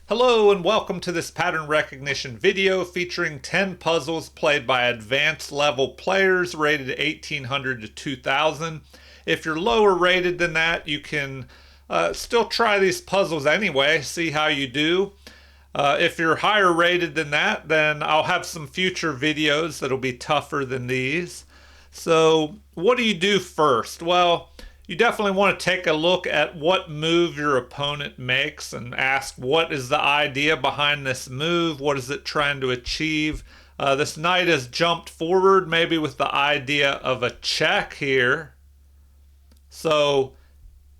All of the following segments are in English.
Hello and welcome to this pattern recognition video featuring 10 puzzles played by advanced level players rated 1800 to 2000. If you're lower rated than that, you can still try these puzzles anyway, see how you do. If you're higher rated than that, then I'll have some future videos that'll be tougher than these. So, what do you do first? Well, you definitely want to take a look at what move your opponent makes and ask what is the idea behind this move? What is it trying to achieve? This knight has jumped forward, maybe with the idea of a check here. So,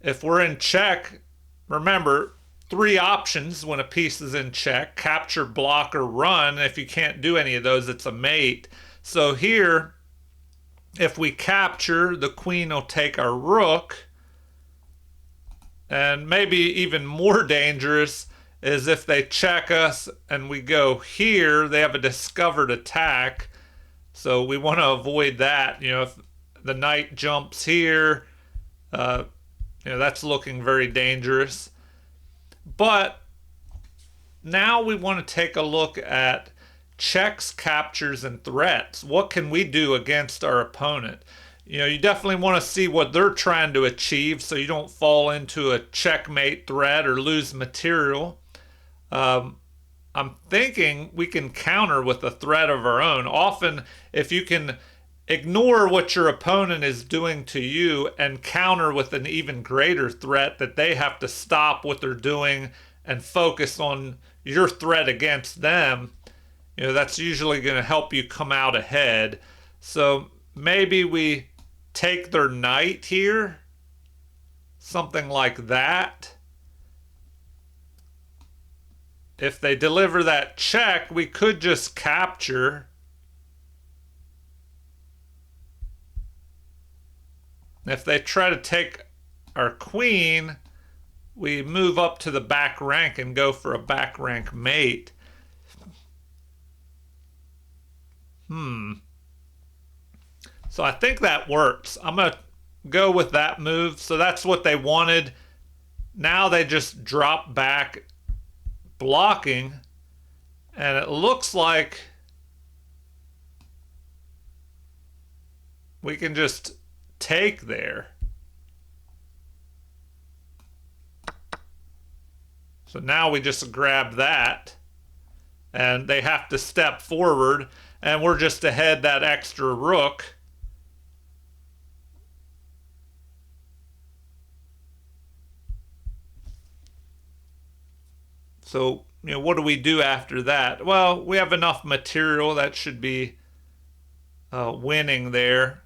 if we're in check, remember, three options when a piece is in check: capture, block, or run. If you can't do any of those, it's a mate. So here, if we capture, the queen will take our rook. And maybe even more dangerous is if they check us and we go here, they have a discovered attack. So we want to avoid that. If the knight jumps here, that's looking very dangerous. But now we want to take a look at checks, captures, and threats. What can we do against our opponent? You definitely want to see what they're trying to achieve so you don't fall into a checkmate threat or lose material. I'm thinking we can counter with a threat of our own. Often, if you can ignore what your opponent is doing to you and counter with an even greater threat that they have to stop what they're doing and focus on your threat against them, that's usually going to help you come out ahead. So maybe we take their knight here, something like that. If they deliver that check, we could just capture. If they try to take our queen, we move up to the back rank and go for a back rank mate. So I think that works. I'm going to go with that move. So that's what they wanted. Now they just drop back blocking. And it looks like we can just take there. So now we just grab that. And they have to step forward. And we're just ahead that extra rook. So, what do we do after that? Well, we have enough material that should be winning there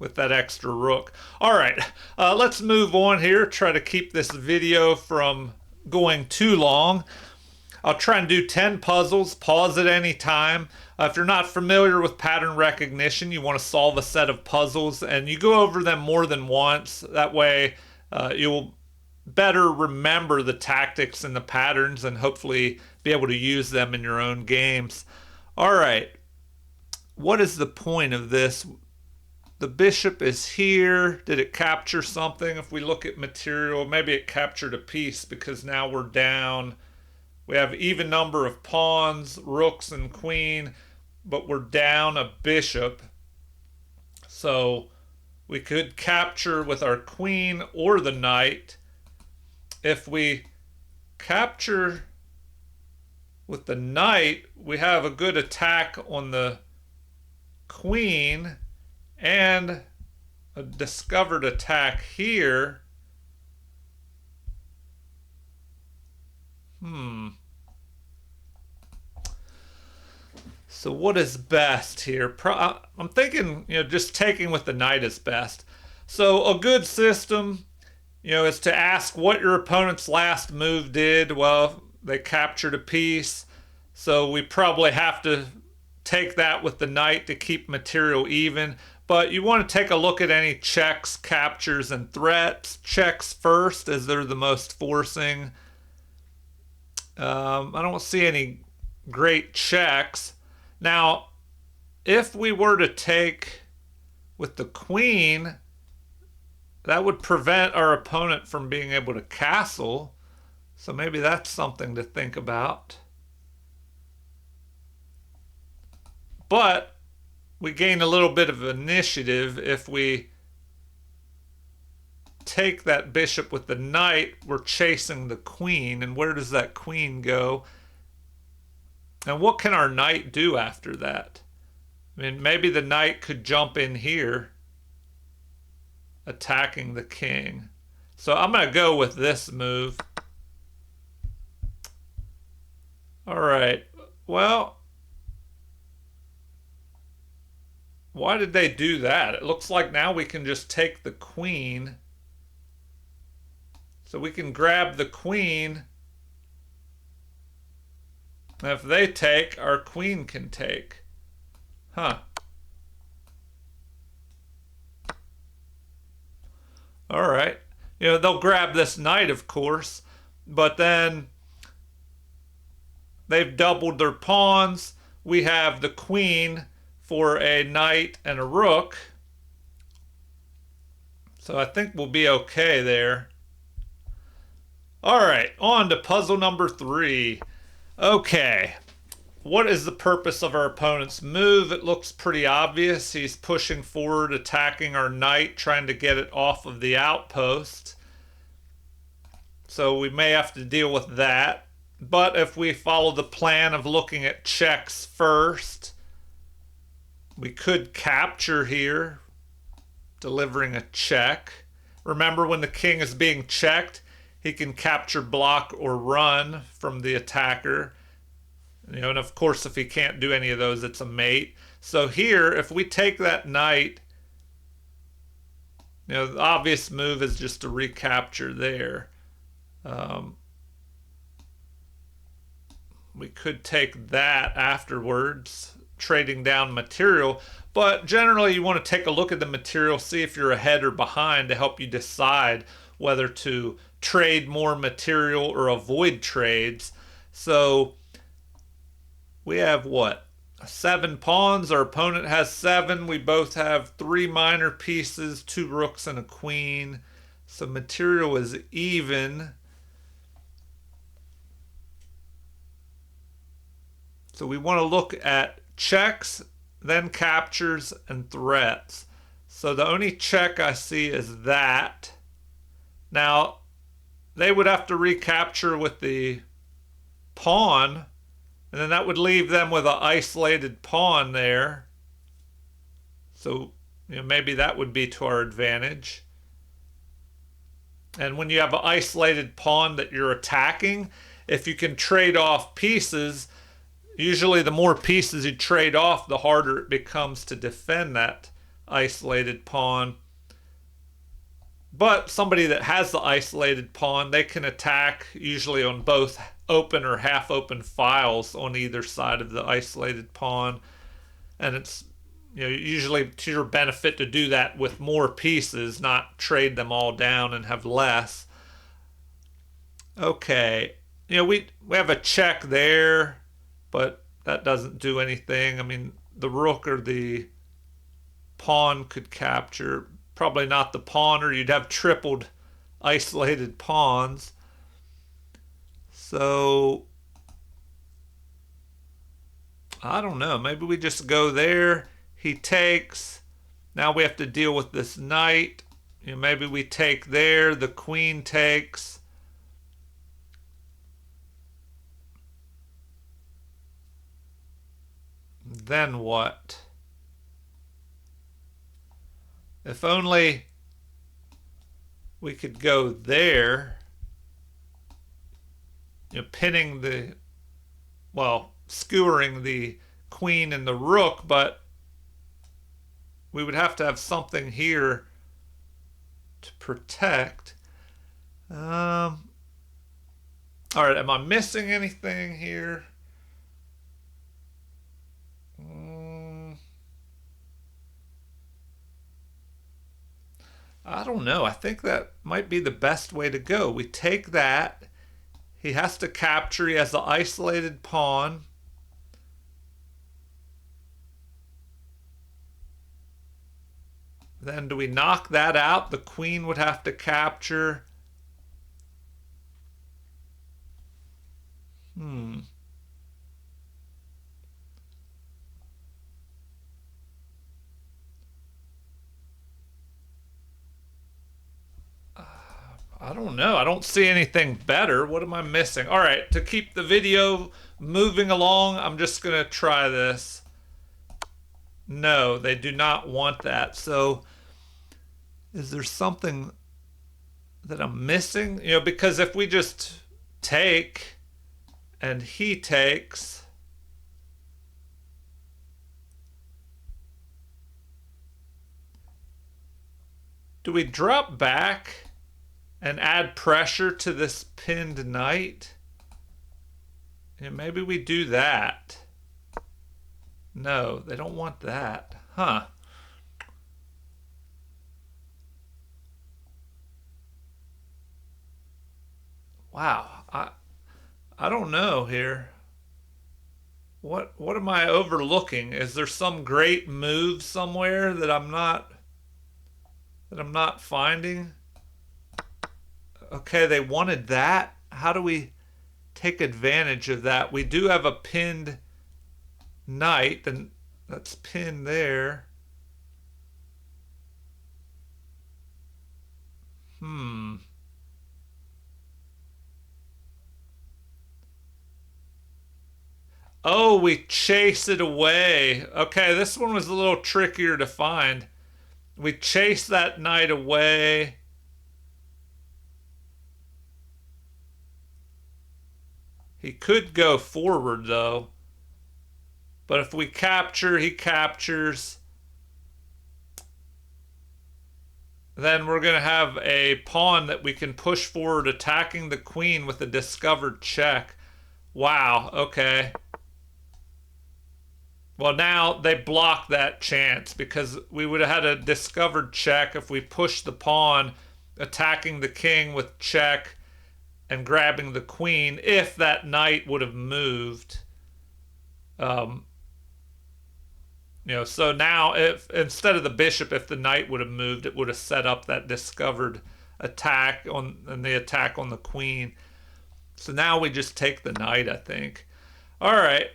with that extra rook. All right, let's move on here. Try to keep this video from going too long. I'll try and do 10 puzzles. Pause at any time. If you're not familiar with pattern recognition, you want to solve a set of puzzles, and you go over them more than once. That way, you'll better remember the tactics and the patterns and hopefully be able to use them in your own games. All right. What is the point of this? The bishop is here. Did it capture something? If we look at material, maybe it captured a piece because now we're down. We have even number of pawns, rooks, and queen, but we're down a bishop. So we could capture with our queen or the knight. If we capture with the knight, we have a good attack on the queen and a discovered attack here. So what is best here? I'm thinking, just taking with the knight is best. So a good system, is to ask what your opponent's last move did. Well, they captured a piece, so we probably have to take that with the knight to keep material even. But you want to take a look at any checks, captures, and threats. Checks first, as they're the most forcing. I don't see any great checks. Now, if we were to take with the queen, that would prevent our opponent from being able to castle. So maybe that's something to think about. But we gain a little bit of initiative if we take that bishop with the knight. We're chasing the queen, and where does that queen go? And what can our knight do after that? I mean, maybe the knight could jump in here, attacking the king. So I'm going to go with this move. All right. Well, why did they do that? It looks like now we can just take the queen. So we can grab the queen. And if they take, our queen can take. Huh. All right. You know, they'll grab this knight, of course, but then they've doubled their pawns. We have the queen for a knight and a rook. So I think we'll be okay there. All right, on to puzzle number 3. Okay, what is the purpose of our opponent's move? It looks pretty obvious. He's pushing forward, attacking our knight, trying to get it off of the outpost. So we may have to deal with that. But if we follow the plan of looking at checks first, we could capture here, delivering a check. Remember, when the king is being checked, he can capture, block, or run from the attacker. You know, and of course, if he can't do any of those, it's a mate. So here, if we take that knight, you know, the obvious move is just to recapture there. We could take that afterwards, trading down material. But generally, you want to take a look at the material, see if you're ahead or behind to help you decide whether to trade more material or avoid trades. So we have what? 7 pawns. Our opponent has 7. We both have 3 minor pieces, 2 rooks and a queen. So material is even. So we want to look at checks, then captures, and threats. So the only check I see is that. Now, they would have to recapture with the pawn, and then that would leave them with an isolated pawn there. So, you know, maybe that would be to our advantage. And when you have an isolated pawn that you're attacking, if you can trade off pieces, usually the more pieces you trade off, the harder it becomes to defend that isolated pawn. But somebody that has the isolated pawn, they can attack usually on both open or half open files on either side of the isolated pawn. And it's, you know, usually to your benefit to do that with more pieces, not trade them all down and have less. Okay. You know, we have a check there, but that doesn't do anything. I mean, the rook or the pawn could capture. Probably not the pawn, or you'd have tripled isolated pawns. So, I don't know. Maybe we just go there. He takes. Now we have to deal with this knight. You know, maybe we take there. The queen takes. Then what? If only we could go there, you know, pinning the, well, skewering the queen and the rook, but we would have to have something here to protect. All right, am I missing anything here? I don't know. I think that might be the best way to go. We take that. He has to capture. He has the isolated pawn. Then do we knock that out? The queen would have to capture. Hmm. I don't know. I don't see anything better. What am I missing? All right, to keep the video moving along, I'm just going to try this. No, they do not want that. So, is there something that I'm missing? Because if we just take and he takes, do we drop back and add pressure to this pinned knight? Maybe we do that. No, they don't want that. Huh. Wow. I don't know here. What am I overlooking? Is there some great move somewhere that I'm not finding? Okay, they wanted that. How do we take advantage of that? We do have a pinned knight, and that's pinned there. Hmm. Oh, we chase it away. Okay, this one was a little trickier to find. We chase that knight away. He could go forward though. But if we capture, he captures. Then we're going to have a pawn that we can push forward attacking the queen with a discovered check. Wow, okay. Well, now they block that chance because we would have had a discovered check if we pushed the pawn attacking the king with check and grabbing the queen if that knight would have moved. Um, so now if instead of the bishop, if the knight would have moved, it would have set up that discovered attack on and the attack on the queen. So now we just take the knight, I think. All right.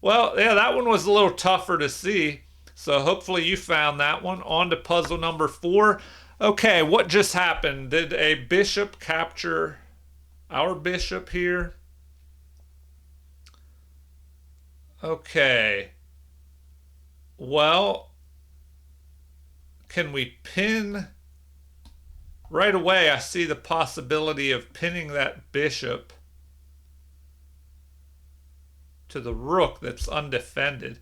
Well, yeah, that one was a little tougher to see. So hopefully you found that one. On to puzzle number 4. Okay, what just happened? Did a bishop capture our bishop here? Okay. Well, can we pin? Right away, I see the possibility of pinning that bishop to the rook that's undefended.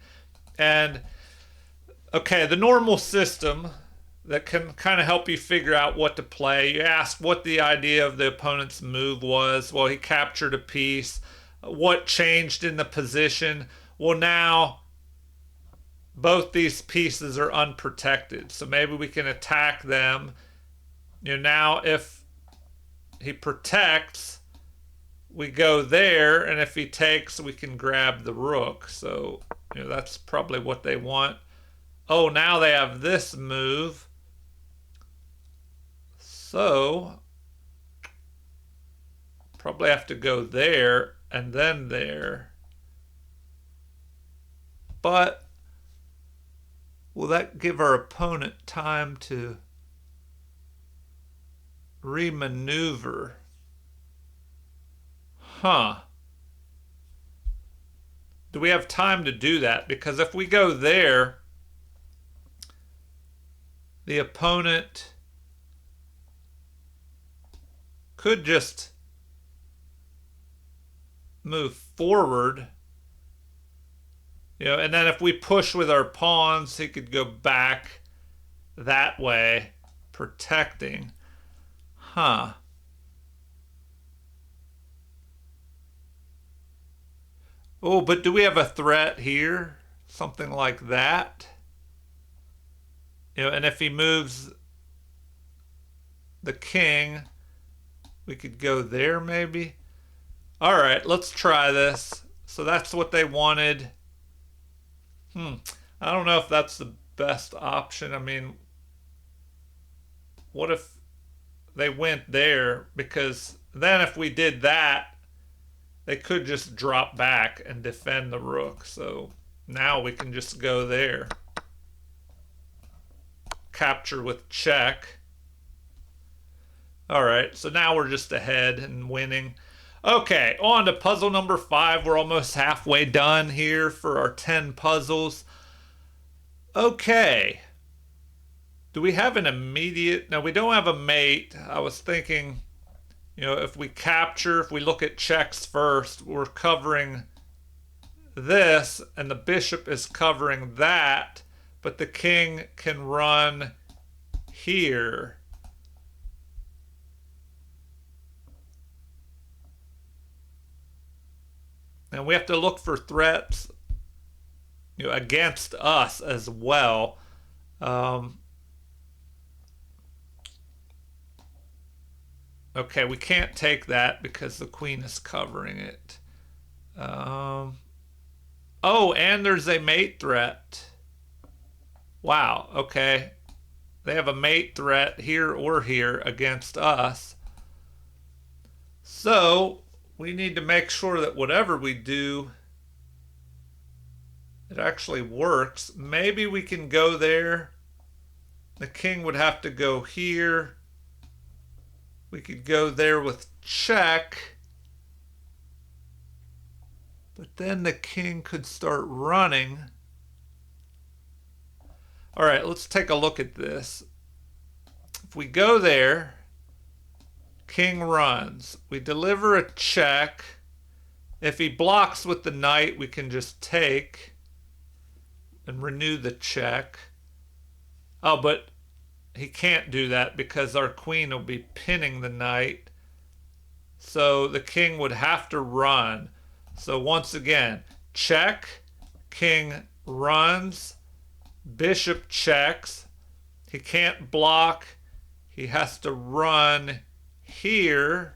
And, okay, the normal system that can kind of help you figure out what to play. You ask what the idea of the opponent's move was. Well, he captured a piece. What changed in the position? Well, now both these pieces are unprotected. So maybe we can attack them. Now if he protects, we go there, and if he takes, we can grab the rook. So, that's probably what they want. Oh, now they have this move. So, probably have to go there and then there. But will that give our opponent time to remaneuver? Huh. Do we have time to do that? Because if we go there, the opponent could just move forward. And then if we push with our pawns, he could go back that way, protecting. Huh. Oh, but do we have a threat here? Something like that? And if he moves the king, we could go there maybe. All right, let's try this. So that's what they wanted. I don't know if that's the best option. I mean, what if they went there? Because then if we did that, they could just drop back and defend the rook. So now we can just go there. Capture with check. All right, so now we're just ahead and winning. Okay, on to puzzle number 5. We're almost halfway done here for our 10 puzzles. Okay. Do we have an immediate... No, we don't have a mate. I was thinking, if we capture, if we look at checks first, we're covering this, and the bishop is covering that, but the king can run here. And we have to look for threats, against us as well. Okay, we can't take that because the queen is covering it. Oh, and there's a mate threat. Wow, okay. They have a mate threat here or here against us. So we need to make sure that whatever we do, it actually works. Maybe we can go there. The king would have to go here. We could go there with check. But then the king could start running. All right, let's take a look at this. If we go there, king runs. We deliver a check. If he blocks with the knight, we can just take and renew the check. Oh, but he can't do that because our queen will be pinning the knight. So the king would have to run. So once again, check, king runs, bishop checks. He can't block. He has to run here.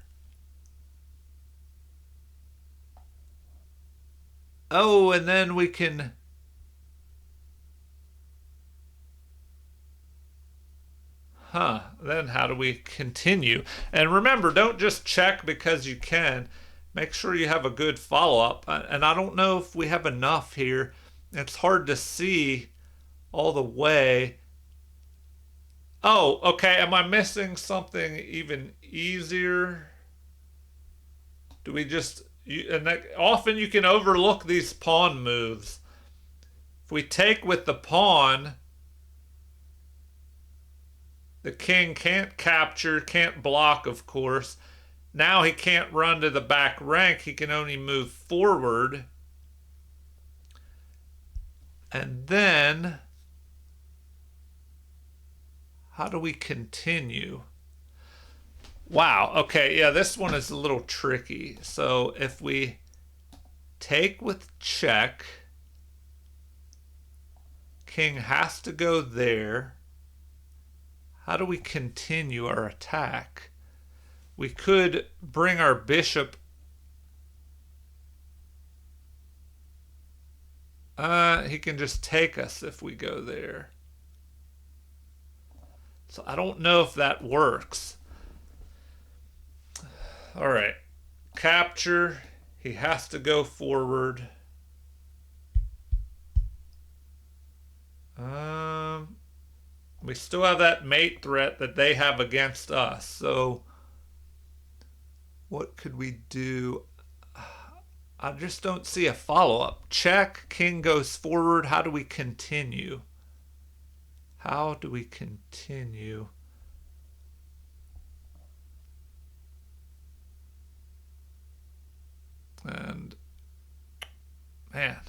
Oh, and then we can... Then how do we continue? And remember, don't just check because you can. Make sure you have a good follow-up. And I don't know if we have enough here. It's hard to see all the way. Oh, okay. Am I missing something even easier? Do we just... often you can overlook these pawn moves. If we take with the pawn, the king can't capture, can't block, of course. Now he can't run to the back rank. He can only move forward. And then, how do we continue? Wow, okay, yeah, this one is a little tricky. So if we take with check, king has to go there. How do we continue our attack? We could bring our bishop. He can just take us if we go there. So I don't know if that works. All right. Capture. He has to go forward. We still have that mate threat that they have against us. So what could we do? I just don't see a follow-up. Check, king goes forward. How do we continue? How do we continue? And, man.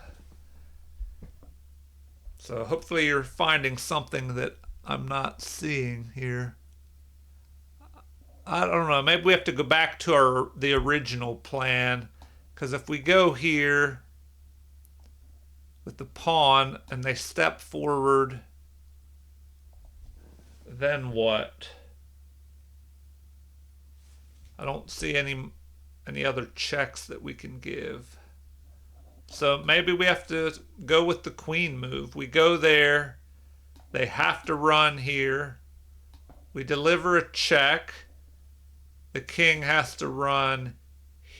So hopefully you're finding something that I'm not seeing here. I don't know. Maybe we have to go back to the original plan. Because if we go here with the pawn and they step forward, then what? I don't see any other checks that we can give. So maybe we have to go with the queen move. We go there. They have to run here. We deliver a check. The king has to run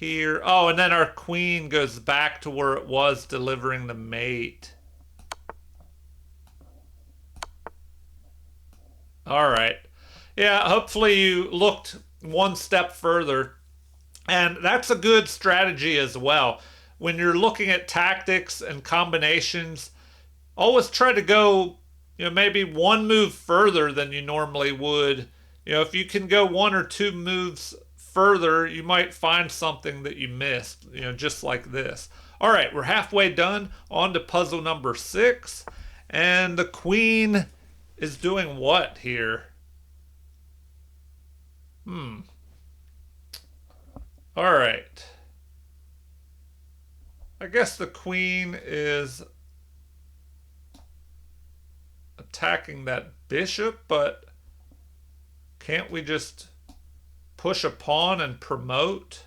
here. Oh, and then our queen goes back to where it was delivering the mate. All right. Yeah, hopefully you looked one step further. And that's a good strategy as well. When you're looking at tactics and combinations, always try to go, maybe one move further than you normally would. If you can go one or two moves further, you might find something that you missed, just like this. All right, we're halfway done. On to puzzle number 6. And the queen is doing what here? All right. I guess the queen is attacking that bishop, but can't we just push a pawn and promote?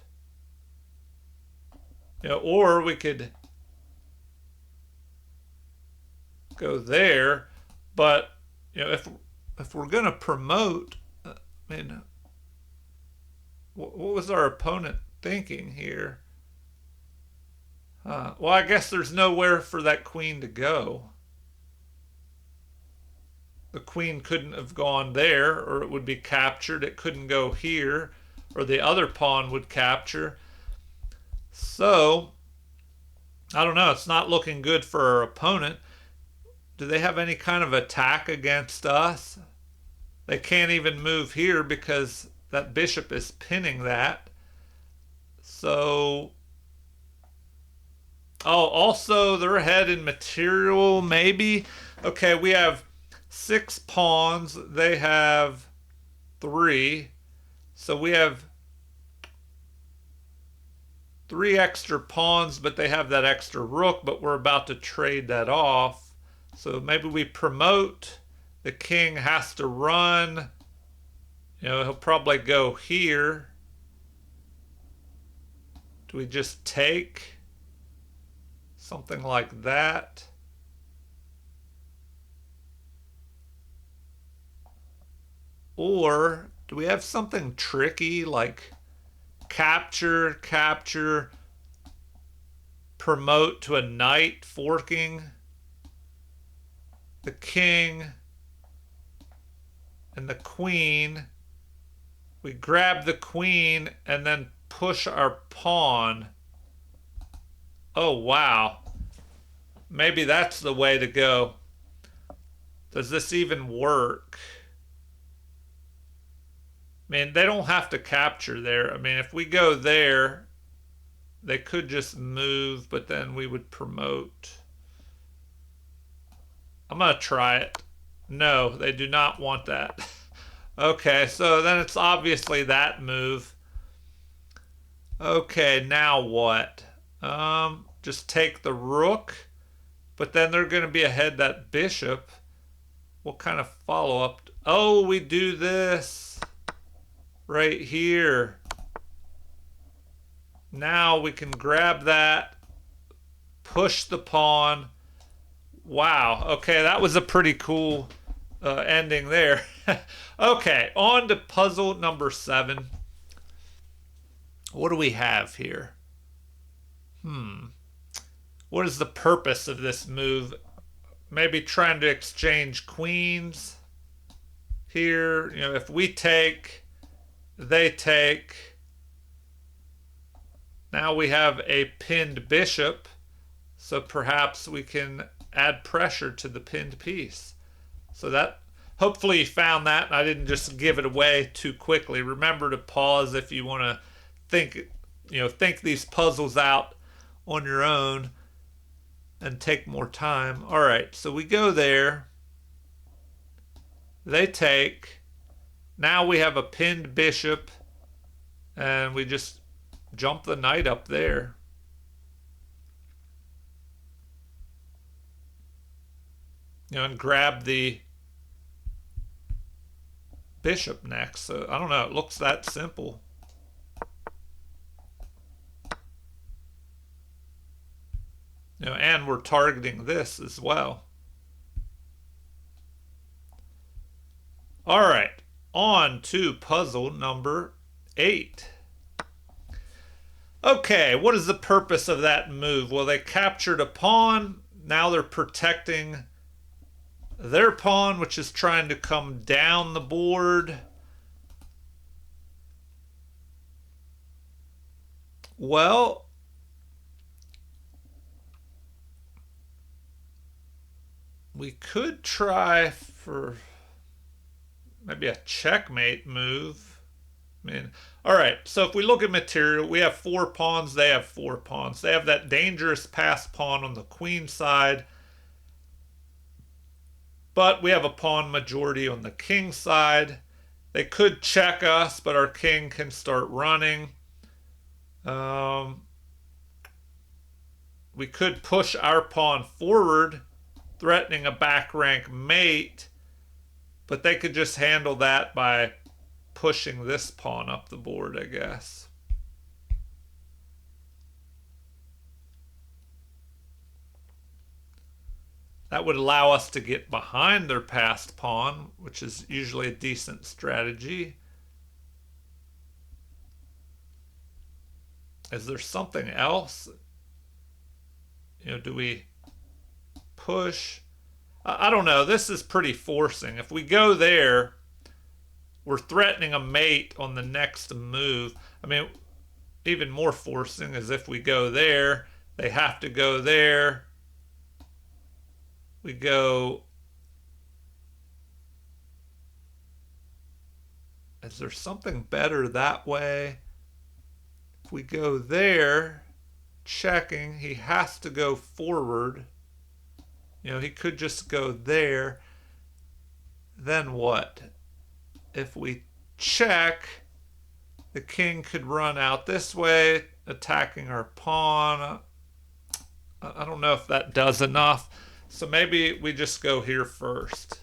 Or we could go there, but if we're gonna promote, I mean, what was our opponent thinking here? Well, I guess there's nowhere for that queen to go. The queen couldn't have gone there, or it would be captured. It couldn't go here, or the other pawn would capture. So, I don't know. It's not looking good for our opponent. Do they have any kind of attack against us? They can't even move here because that bishop is pinning that. So, oh, also they're ahead in material, maybe. Okay, we have 6 pawns. They have 3. So we have 3 extra pawns, but they have that extra rook, but we're about to trade that off. So maybe we promote. The king has to run. He'll probably go here. Do we just take? Something like that. Or do we have something tricky like capture, promote to a knight forking? The king and the queen. We grab the queen and then push our pawn. Oh, wow. Maybe that's the way to go. Does this even work? I mean, they don't have to capture there. I mean, if we go there, they could just move, but then we would promote. I'm going to try it. No, they do not want that. Okay, so then it's obviously that move. Okay, now what? Just take the rook, but then they're going to be ahead that bishop. What kind of follow-up? Oh, we do this right here. Now we can grab that, push the pawn. Wow, okay, that was a pretty cool ending there. Okay, on to puzzle number 7. What do we have here? What is the purpose of this move? Maybe trying to exchange queens here. If we take, they take. Now we have a pinned bishop, so perhaps we can add pressure to the pinned piece. So that, hopefully you found that and I didn't just give it away too quickly. Remember to pause if you want to think these puzzles out on your own and take more time. All right, so we go there. They take. Now we have a pinned bishop and we just jump the knight up there. And grab the bishop next. So I don't know, it looks that simple. And we're targeting this as well. All right, on to puzzle number 8. Okay, what is the purpose of that move? Well, they captured a pawn. Now they're protecting their pawn, which is trying to come down the board. Well, we could try for maybe a checkmate move. I mean, all right, so if we look at material, we have 4 pawns, they have 4 pawns. They have that dangerous passed pawn on the queen side, but we have a pawn majority on the king side. They could check us, but our king can start running. We could push our pawn forward, threatening a back rank mate, but they could just handle that by pushing this pawn up the board, I guess. That would allow us to get behind their passed pawn, which is usually a decent strategy. Is there something else? Do we push? I don't know. This is pretty forcing. If we go there, we're threatening a mate on the next move. I mean, even more forcing is if we go there, they have to go there. We go. Is there something better that way? If we go there, checking, he has to go forward. He could just go there. Then what? If we check, the king could run out this way, attacking our pawn. I don't know if that does enough. So maybe we just go here first.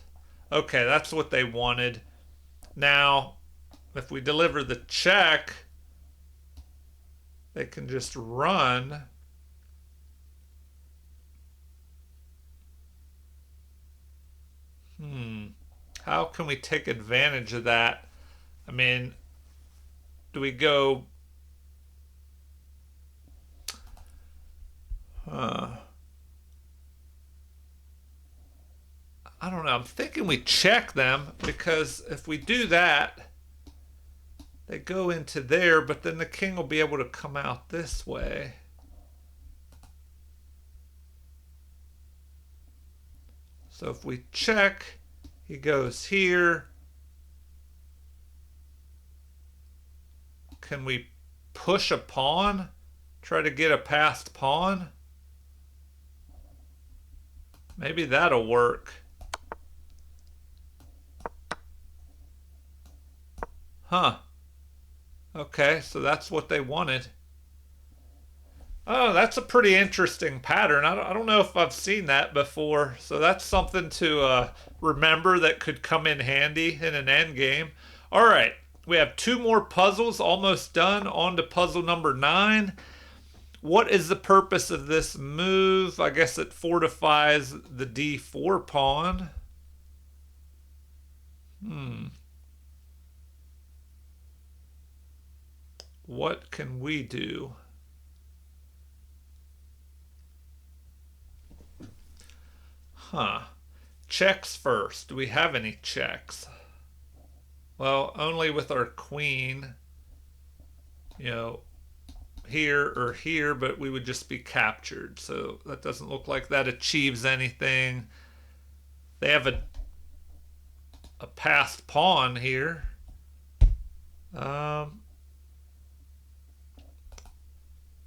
Okay, that's what they wanted. Now, if we deliver the check, they can just run. How can we take advantage of that? I mean, do we go... I don't know. I'm thinking we check them, because if we do that, they go into there, but then the king will be able to come out this way. So if we check, he goes here. Can we push a pawn? Try to get a passed pawn? Maybe that'll work. Huh. Okay, so that's what they wanted. Oh, that's a pretty interesting pattern. I don't know if I've seen that before. So that's something to remember that could come in handy in an endgame. All right, we have 2 more puzzles almost done. On to puzzle number 9. What is the purpose of this move? I guess it fortifies the d4 pawn. What can we do? Checks first. Do we have any checks? Well, only with our queen. Here or here, but we would just be captured. So that doesn't look like that achieves anything. They have a passed pawn here.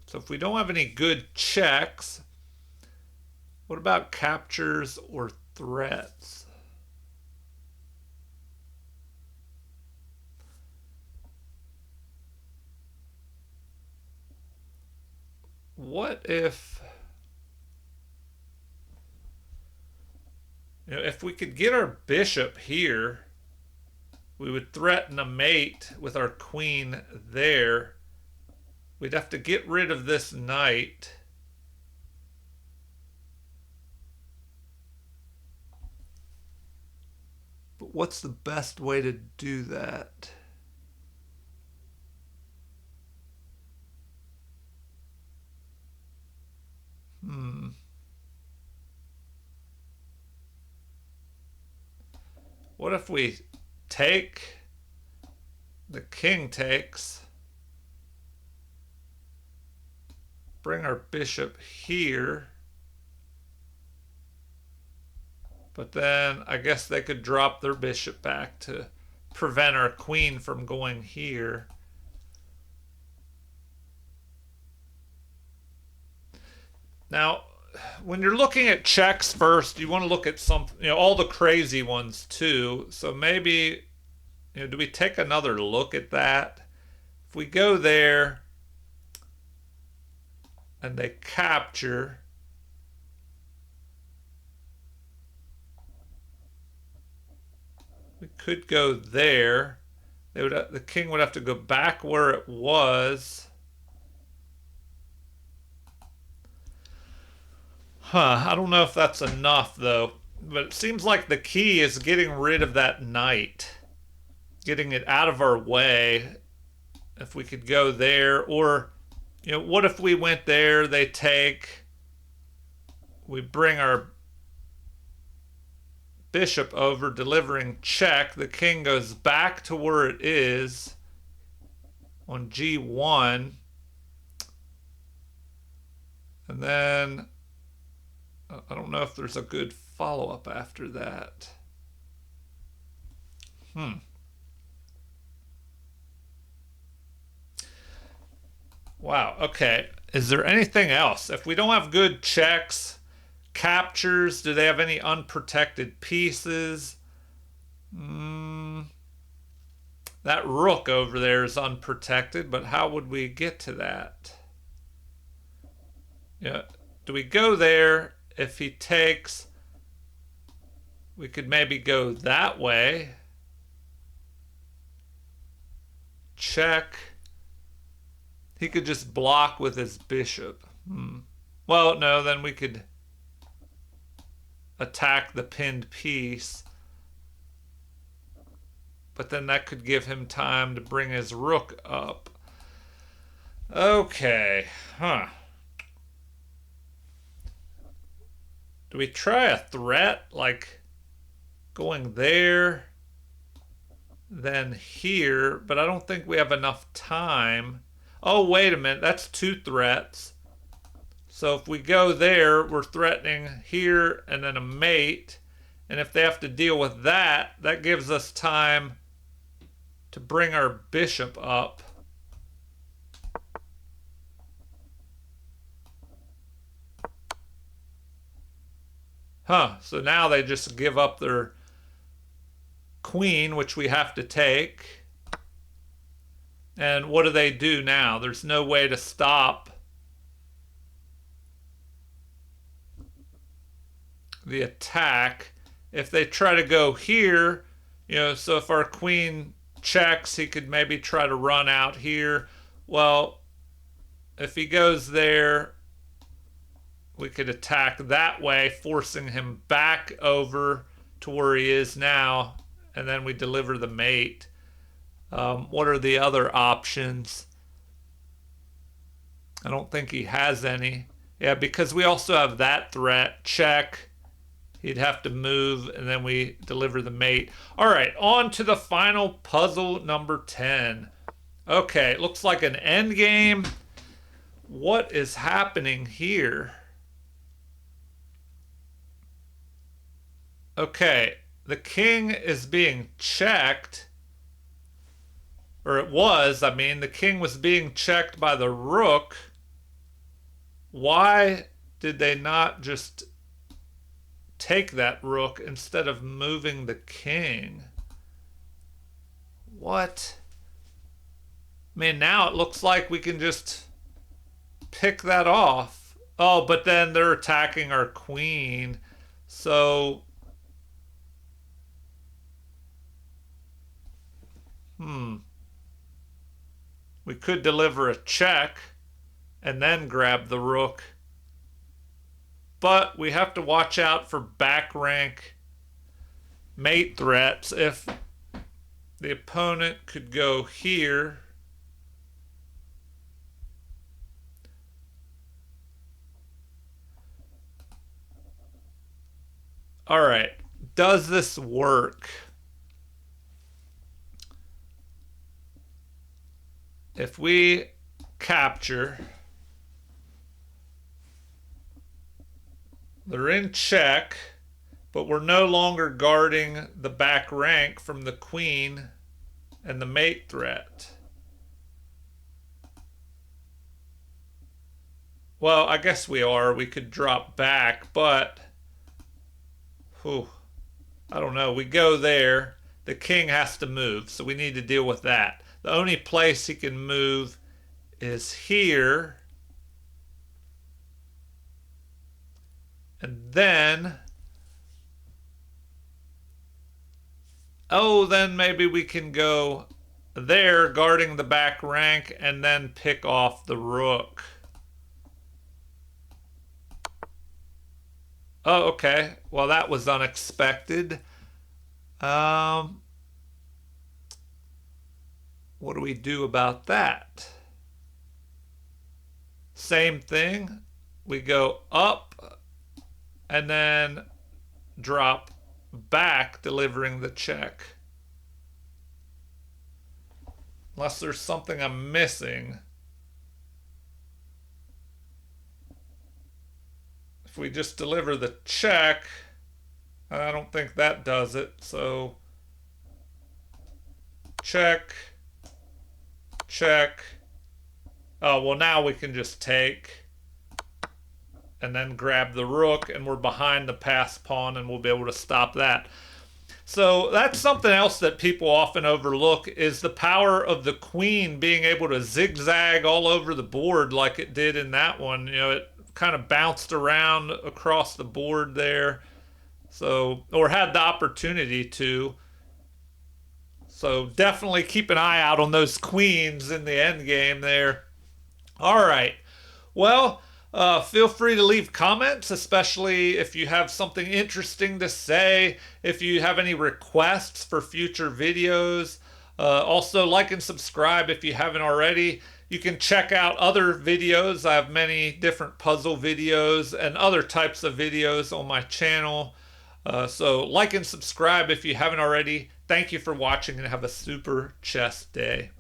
So if we don't have any good checks, what about captures or threats? What if we could get our bishop here, we would threaten a mate with our queen there. We'd have to get rid of this knight. But what's the best way to do that? What if we take, the king takes, bring our bishop here, but then I guess they could drop their bishop back to prevent our queen from going here. Now, when you're looking at checks first, you want to look at some, all the crazy ones too. So maybe, do we take another look at that? If we go there and they capture, we could go there. The king would have to go back where it was. I don't know if that's enough though, but it seems like the key is getting rid of that knight, getting it out of our way. If we could go there, or what if we went there, they take, we bring our bishop over, delivering check, the king goes back to where it is on g1, and then I don't know if there's a good follow-up after that. Wow, okay. Is there anything else? If we don't have good checks, captures, do they have any unprotected pieces? That rook over there is unprotected, but how would we get to that? Yeah, do we go there? If he takes, we could maybe go that way. Check. He could just block with his bishop. Well, no, then we could attack the pinned piece. But then that could give him time to bring his rook up. Okay. Do we try a threat, like going there, then here? But I don't think we have enough time. Oh, wait a minute. That's 2 threats. So if we go there, we're threatening here and then a mate. And if they have to deal with that, that gives us time to bring our bishop up. So now they just give up their queen, which we have to take. And what do they do now? There's no way to stop the attack. If they try to go here, so if our queen checks, he could maybe try to run out here. Well, if he goes there, we could attack that way, forcing him back over to where he is now, and then we deliver the mate. What are the other options? I don't think he has any. Yeah, because we also have that threat. Check. He'd have to move, and then we deliver the mate. All right, on to the final puzzle, number 10. Okay, it looks like an end game. What is happening here? Okay, the king is being checked. Or it was, the king was being checked by the rook. Why did they not just take that rook instead of moving the king? What? Now it looks like we can just pick that off. Oh, but then they're attacking our queen. So, we could deliver a check and then grab the rook. But we have to watch out for back rank mate threats. If the opponent could go here, all right, does this work? if we capture, they're in check, but we're no longer guarding the back rank from the queen and the mate threat. Well, I guess we are. We could drop back, but whew, I don't know. We go there. The king has to move, so we need to deal with that. The only place he can move is here. And then, oh, then maybe we can go there guarding the back rank and then pick off the rook. Oh, okay. Well, that was unexpected. What do we do about that? Same thing. We go up and then drop back, delivering the check. Unless there's something I'm missing. If we just deliver the check, I don't think that does it. So check, check. Oh, well, now we can just take and then grab the rook, and we're behind the pass pawn, and we'll be able to stop that. So that's something else that people often overlook, is the power of the queen being able to zigzag all over the board like it did in that one. You know, it kind of bounced around across the board there. So, or had the opportunity to. So definitely keep an eye out on those queens in the end game there. All right. Well, feel free to leave comments, especially if you have something interesting to say, if you have any requests for future videos. Also, like and subscribe if you haven't already. You can check out other videos. I have many different puzzle videos and other types of videos on my channel. So like and subscribe if you haven't already. Thank you for watching and have a super chess day.